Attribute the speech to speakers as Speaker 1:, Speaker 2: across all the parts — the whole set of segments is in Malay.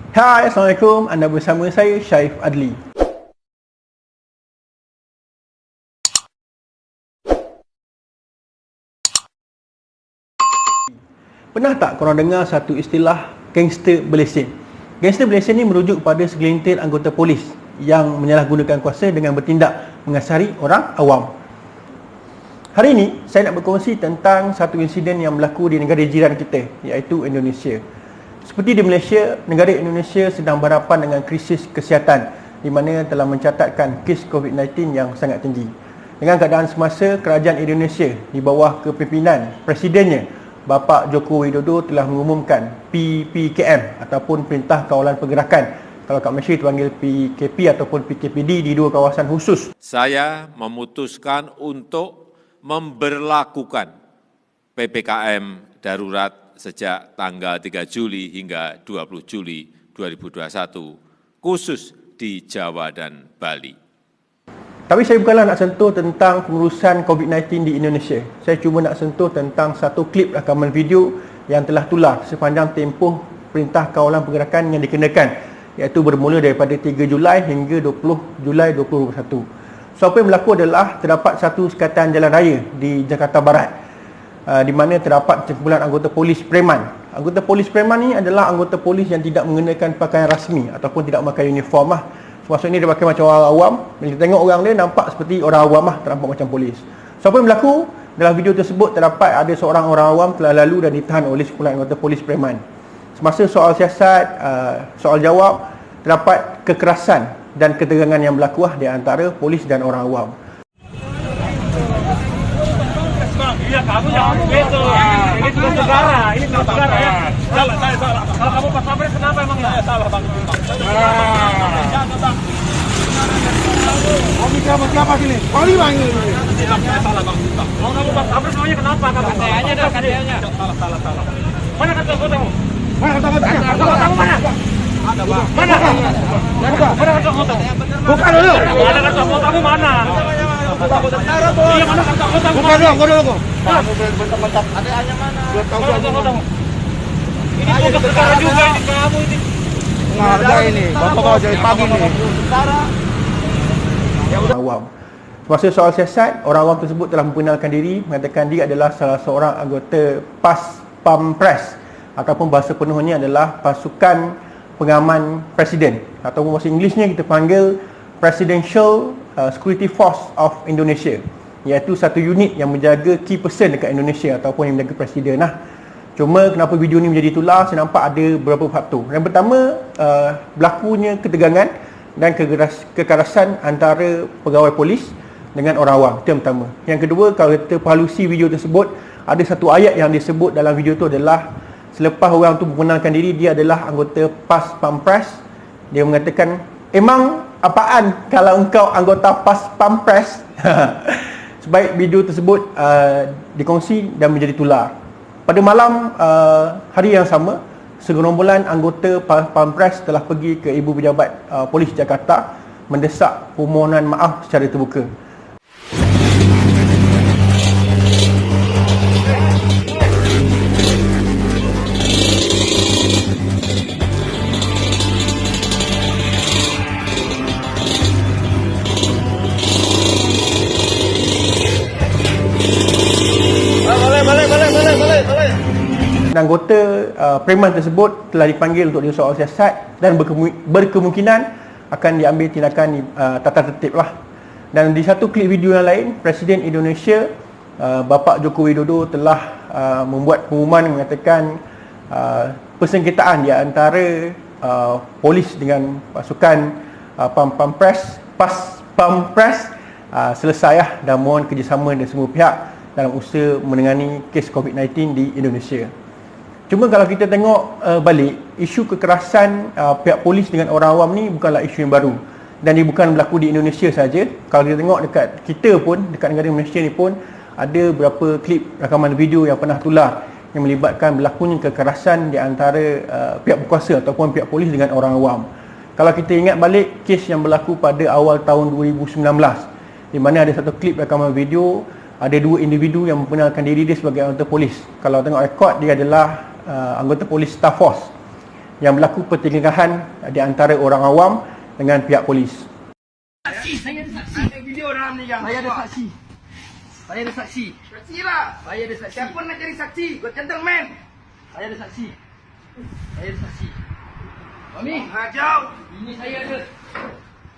Speaker 1: Hai, Assalamualaikum. Anda bersama saya, Syaif Adli. Pernah tak korang dengar satu istilah gangster berlesen? Gangster berlesen ni merujuk kepada segelintir anggota polis yang menyalahgunakan kuasa dengan bertindak mengasari orang awam. Hari ini, saya nak berkongsi tentang satu insiden yang berlaku di negara jiran kita, iaitu Indonesia. Seperti di Malaysia, negara Indonesia sedang berhadapan dengan krisis kesihatan di mana telah mencatatkan kes COVID-19 yang sangat tinggi. Dengan keadaan semasa, kerajaan Indonesia di bawah kepimpinan Presidennya Bapa Joko Widodo telah mengumumkan PPKM ataupun Perintah Kawalan Pergerakan. Kalau kat Malaysia dipanggil PKP ataupun PKPD di dua kawasan khusus.
Speaker 2: Saya memutuskan untuk memberlakukan PPKM darurat sejak tanggal 3 Juli hingga 20 Juli 2021, khusus di Jawa dan Bali.
Speaker 1: Tapi saya bukanlah nak sentuh tentang pengurusan COVID-19 di Indonesia. Saya cuma nak sentuh tentang satu klip rakaman video yang telah tular sepanjang tempoh Perintah Kawalan Pergerakan yang dikenakan, iaitu bermula daripada 3 Julai hingga 20 Julai 2021. So, apa yang berlaku adalah terdapat satu sekatan jalan raya di Jakarta Barat di mana terdapat kumpulan anggota polis preman. Anggota polis preman ni adalah anggota polis yang tidak mengenakan pakaian rasmi ataupun tidak memakai uniform lah. Maksudnya dia pakai macam orang awam. Bila kita tengok orang dia nampak seperti orang awam lah, tak nampak macam polis. So, apa yang berlaku? Dalam video tersebut terdapat ada seorang orang awam telah lalu dan ditahan oleh sekumpulan anggota polis preman. Semasa soal siasat, soal jawab, terdapat kekerasan dan ketegangan yang berlaku di antara polis dan orang awam.
Speaker 3: Iya, kamu jangan begitu. Ini tugas negara, ini tugas negara ya. Salah, saya salah. Kalau kamu pas pampres kenapa emang ya? Salah, Bang. Kamu siapa sini? Kali Bang ini. Saya salah, Bang. Kalau kamu pas pampres maunya kenapa? Katanya dah, katanya. Salah. Mana kata fotomu? Mana kata fotomu? Kamu mana? Ada, Bang. Mana? Mana kata fotomu? Bukan dulu. Mana kata fotomu mana? Iya, mana kata fotomu? Bukan dulu. Kamu bentak-bentak. Adanya mana? Belum tahu fotomu. Ini tugas negara juga ini kamu ini. Ngarga ini. Bapak kalau jadi pagi nih.
Speaker 1: Awam. Semasa soal siasat, orang awam tersebut telah memperkenalkan diri, mengatakan dia adalah salah seorang anggota PAS Pampres ataupun bahasa penuhnya adalah Pasukan Pengaman Presiden ataupun bahasa Inggerisnya kita panggil Presidential Security Force of Indonesia, iaitu satu unit yang menjaga key person dekat Indonesia ataupun yang menjaga presiden lah. Cuma kenapa video ni menjadi tular, saya nampak ada beberapa faktor. Yang pertama, berlakunya ketegangan dan kekerasan antara pegawai polis dengan orang awam. Itu yang pertama. Yang kedua, kalau kita perhalusi video tersebut, ada satu ayat yang disebut dalam video tu adalah selepas orang tu memperkenalkan diri dia adalah anggota PAS Pampres, dia mengatakan, "Emang apaan kalau engkau anggota PAS Pampres?" Sebaik video tersebut dikongsi dan menjadi tular. Pada malam hari yang sama, segerombolan anggota Pampres telah pergi ke Ibu Pejabat Polis Jakarta mendesak permohonan maaf secara terbuka. Anggota preman tersebut telah dipanggil untuk disoal siasat dan berkemungkinan akan diambil tindakan tata tertib lah. Dan di satu klip video yang lain, Presiden Indonesia Bapa Joko Widodo telah membuat pengumuman mengatakan persengketaan di antara polis dengan pasukan PAS Pampres selesai dan mohon kerjasama dari semua pihak dalam usaha menangani kes COVID-19 di Indonesia. Cuma kalau kita tengok balik, isu kekerasan pihak polis dengan orang awam ni bukanlah isu yang baru. Dan dia bukan berlaku di Indonesia saja. Kalau kita tengok dekat kita pun, dekat negara Malaysia ni pun, ada beberapa klip rakaman video yang pernah tular yang melibatkan berlakunya kekerasan di antara pihak berkuasa ataupun pihak polis dengan orang awam. Kalau kita ingat balik kes yang berlaku pada awal tahun 2019, di mana ada satu klip rakaman video, ada dua individu yang memperkenalkan diri dia sebagai anggota polis. Kalau tengok rekod, dia adalah anggota polis Staff Force. yang berlaku pertengkaran di antara orang awam dengan pihak polis.
Speaker 3: Saya ada saksi. Ada video dalam ni yang. Saya ada saksi. Saya ada saksi. Saksi lah. Saya ada saksi. Siapa nak jadi saksi? Kau gentleman. Saya ada saksi. Saya ada saksi. Mami, hajau. Ini saya ada.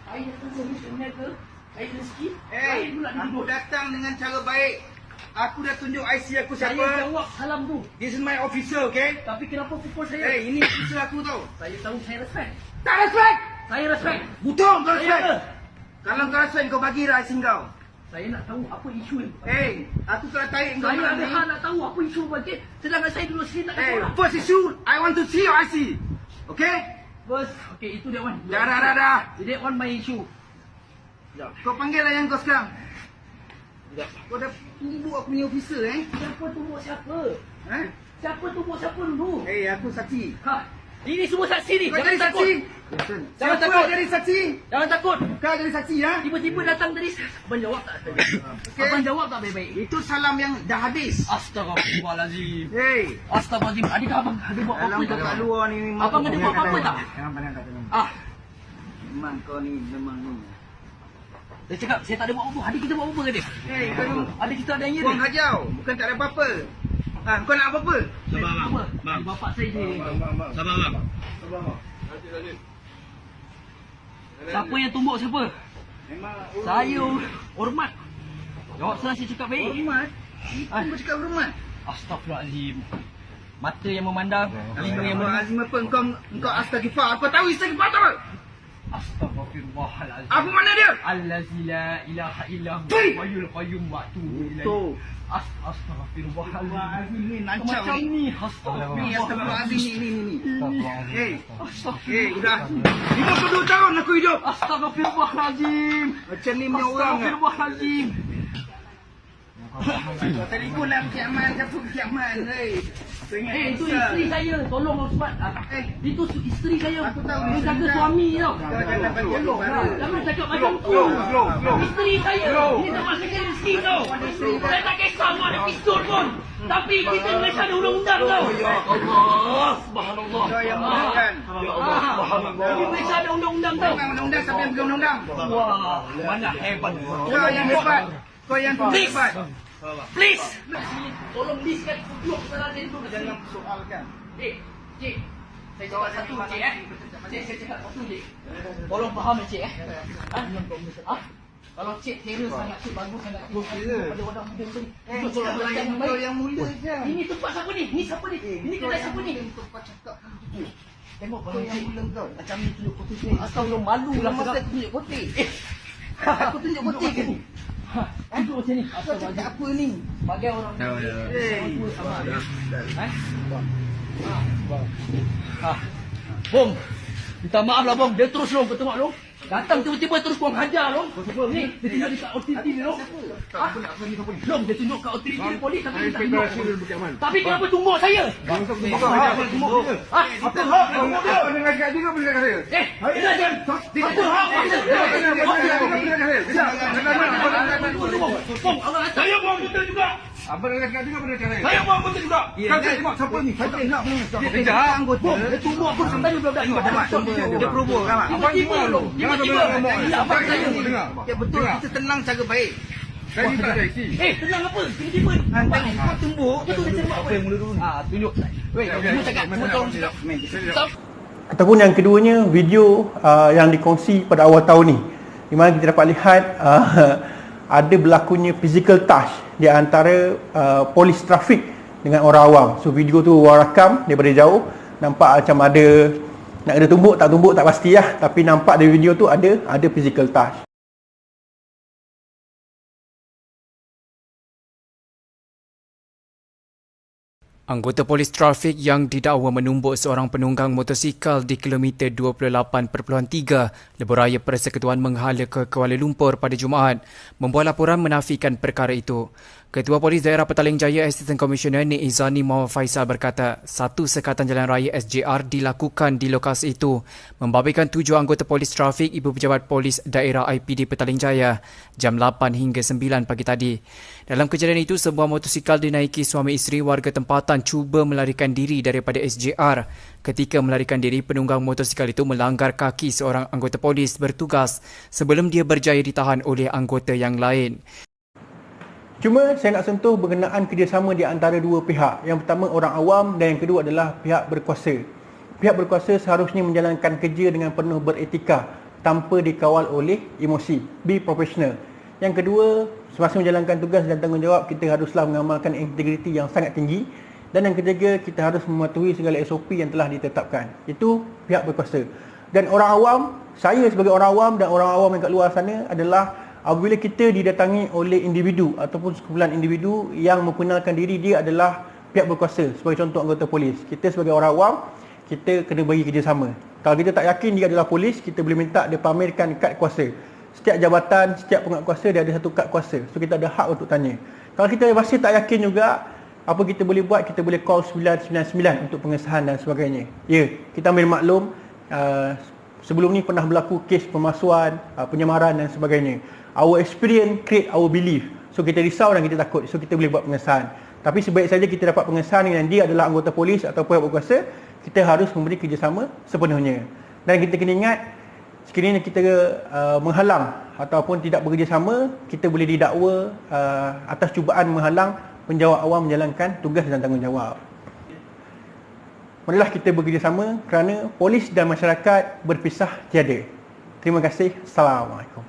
Speaker 3: Saya datang sini sebenarnya ke? Saya rezeki. Aku datang dengan cara baik. Aku dah tunjuk IC aku siapa. Saya jawab salam tu. This is my officer, okay? Tapi kenapa pukul saya? Ini officer aku tau. Saya tahu saya respect. Tak respect. Saya respect. Betul kau respect. Kalau kau respect kau bagi IC kau. Saya nak tahu apa isu ni. Aku telah tarik kau. Saya ada hak nak tahu apa isu bagi. Sedangkan saya dulu sini tak ada orang. First issue, I want to see your IC. Okay? First, okay, itu that one. Dah. That one my issue. Kau panggil lah yang kau sekarang. Kau dah tumbuk aku punya officer Siapa tumbuk siapa? Siapa tumbuk siapa dulu? Aku saksi. Ini semua saksi ni. Jangan takut. Jangan takut jadi saksi. Jangan takut. Kau jadi saksi Tiba-tiba datang tadi. Abang jawab tak? Abang jawab tak baik-baik? Itu salam yang dah habis. Astagfirullahalazim. Astagfirullahalazim. Adakah abang ada buat apa-apa tak? Kat luar ni memang. Abang ada buat apa-apa tak? Jangan pandang kat dalam. Memang kau ni memang ni. Dia cakap saya tak ada buat apa-apa. Adik kita buat apa ke dia? Adik kita ada yang dia. Buang hajau. Bukan tak ada apa-apa. Kau nak apa-apa? Sabar bang. Bang. Bapak saya je. Sabar bang. Siapa yang tumbuk siapa? Saya hormat. Jawab saya cakap baik. Hormat? Kau cakap hormat? Astagfirullahalazim. Mata yang memandang, telinga yang memandang. Apa engkau astagfirullah? Kau tahu astagfirullah tak apa? Astagfirullahalazim. Apa makna dia? Allazi la ilaha illa huwa hayyul qayyum wa atubu ilaih. Astagfirullahalazim. Ni nancap ni. Astagfirullahalazim ni. Udah 52 tahun aku hidup. Astagfirullahalazim. Macam ni punya orang. Astagfirullahalazim. Telefon lah Kiaman. Siapa Kiaman? Itu isteri saya. Tolong Osman. Itu isteri saya. Dia jaga suami tau. Jangan cakap macam tu. Isteri saya. Ini tempat saya rezeki tau. Saya tak kisah mau ada pistol pun. Tapi kita Malaysia ada undang-undang tau. Allah. Subhanallah. Di Malaysia ada undang-undang tau. Undang-undang siapa yang undang-undang? Wah. Mana hebat. Kau yang hebat. Kau yang hebat. Please. Tolong listkan kutuk salah dia tu. Jangan soalkan. Cik. Saya jawab satu cik Cik saya cakap satu cik. Tolong faham cik Kalau cik serius sangat cik bagus sangat pada orang muda ni. Kau yang mulia je. Ini tempat siapa ni? Ni siapa ni? Ini kedai siapa ni? Tempat cakap. Tengok kau yang mulia kau. Macam ni tunjuk putih ni. Asal belum malu lah masa tunjuk putih. Aku tunjuk putih ke ni? Duduk macam ni. Kau cakap apa ni? Bagai orang Bom. Minta maaf lah Bom. Dia terus Long. Kau tengok Long. Datang tiba-tiba terus buang hajar Long. Ni. Dia tunjuk dekat otoriti ni Long. Long. Dia tunjuk kat otoriti ni polis. Tapi dia tak tunjuk. Tapi kenapa tumbuk saya? Apa hak? Tumbuk dia. Dengan kat dia boleh kat saya. Dia jangan. Apa hak? Bom. Saya buang betul juga. Apa dengan kat dia boleh kat saya. Saya buang betul juga. Kau tengok siapa ni? Saya nak belum. Dia anggota. Dia tumbuk aku sampai dia belum dah. Dia provoke kan? Tiba-tiba Long. Ya betul, kita tenang cara baik. Saya tak ada isi. Tenang apa? Tiba-tiba kau tumbuk. Betul dia tembak apa yang mula dulu. Tunjuk. Kamu cakap, tolong cakap.
Speaker 1: Ataupun yang keduanya, video yang dikongsi pada awal tahun ni, di mana kita dapat lihat ada berlakunya physical touch di antara polis trafik dengan orang awam. So video tu orang rakam daripada jauh, nampak macam ada nak kena tumbuk tak pasti lah, tapi nampak dari video tu ada physical touch.
Speaker 4: Anggota polis trafik yang didakwa menumbuk seorang penunggang motosikal di kilometer 28.3 Lebuhraya Persekutuan Menghala ke Kuala Lumpur pada Jumaat membuat laporan menafikan perkara itu. Ketua Polis Daerah Petaling Jaya Assistant Commissioner Nik Izani Muhammad Faisal berkata, satu sekatan jalan raya SJR dilakukan di lokasi itu, membabitkan 7 anggota polis trafik Ibu Pejabat Polis Daerah IPD Petaling Jaya jam 8 hingga 9 pagi tadi. Dalam kejadian itu, sebuah motosikal dinaiki suami isteri warga tempatan cuba melarikan diri daripada SJR. Ketika melarikan diri, penunggang motosikal itu melanggar kaki seorang anggota polis bertugas sebelum dia berjaya ditahan oleh anggota yang lain.
Speaker 1: Cuma saya nak sentuh berkenaan kerjasama di antara dua pihak. Yang pertama orang awam dan yang kedua adalah pihak berkuasa. Pihak berkuasa seharusnya menjalankan kerja dengan penuh beretika tanpa dikawal oleh emosi. Be professional. Yang kedua, semasa menjalankan tugas dan tanggungjawab, kita haruslah mengamalkan integriti yang sangat tinggi. Dan yang ketiga, kita harus mematuhi segala SOP yang telah ditetapkan. Itu pihak berkuasa. Dan orang awam, saya sebagai orang awam dan orang awam yang kat luar sana adalah apabila kita didatangi oleh individu ataupun sekumpulan individu yang memperkenalkan diri dia adalah pihak berkuasa, sebagai contoh anggota polis. Kita sebagai orang awam, kita kena bagi kerjasama. Kalau kita tak yakin dia adalah polis, kita boleh minta dia pamerkan kad kuasa. Setiap jabatan, setiap penguat kuasa dia ada satu kad kuasa. So kita ada hak untuk tanya. Kalau kita masih tak yakin juga, apa kita boleh buat? Kita boleh call 999 untuk pengesahan dan sebagainya. Ya, kita ambil maklum sebelum ni pernah berlaku kes pemalsuan, penyamaran dan sebagainya. Our experience create our belief. So kita risau dan kita takut. So kita boleh buat pengesahan. Tapi sebaik saja kita dapat pengesahan dengan dia adalah anggota polis atau pihak berkuasa, kita harus memberi kerjasama sepenuhnya. Dan kita kena ingat, sekiranya kita menghalang ataupun tidak bekerjasama, kita boleh didakwa atas cubaan menghalang penjawat awam menjalankan tugas dan tanggungjawab. Marilah kita bekerjasama kerana polis dan masyarakat berpisah tiada. Terima kasih. Assalamualaikum.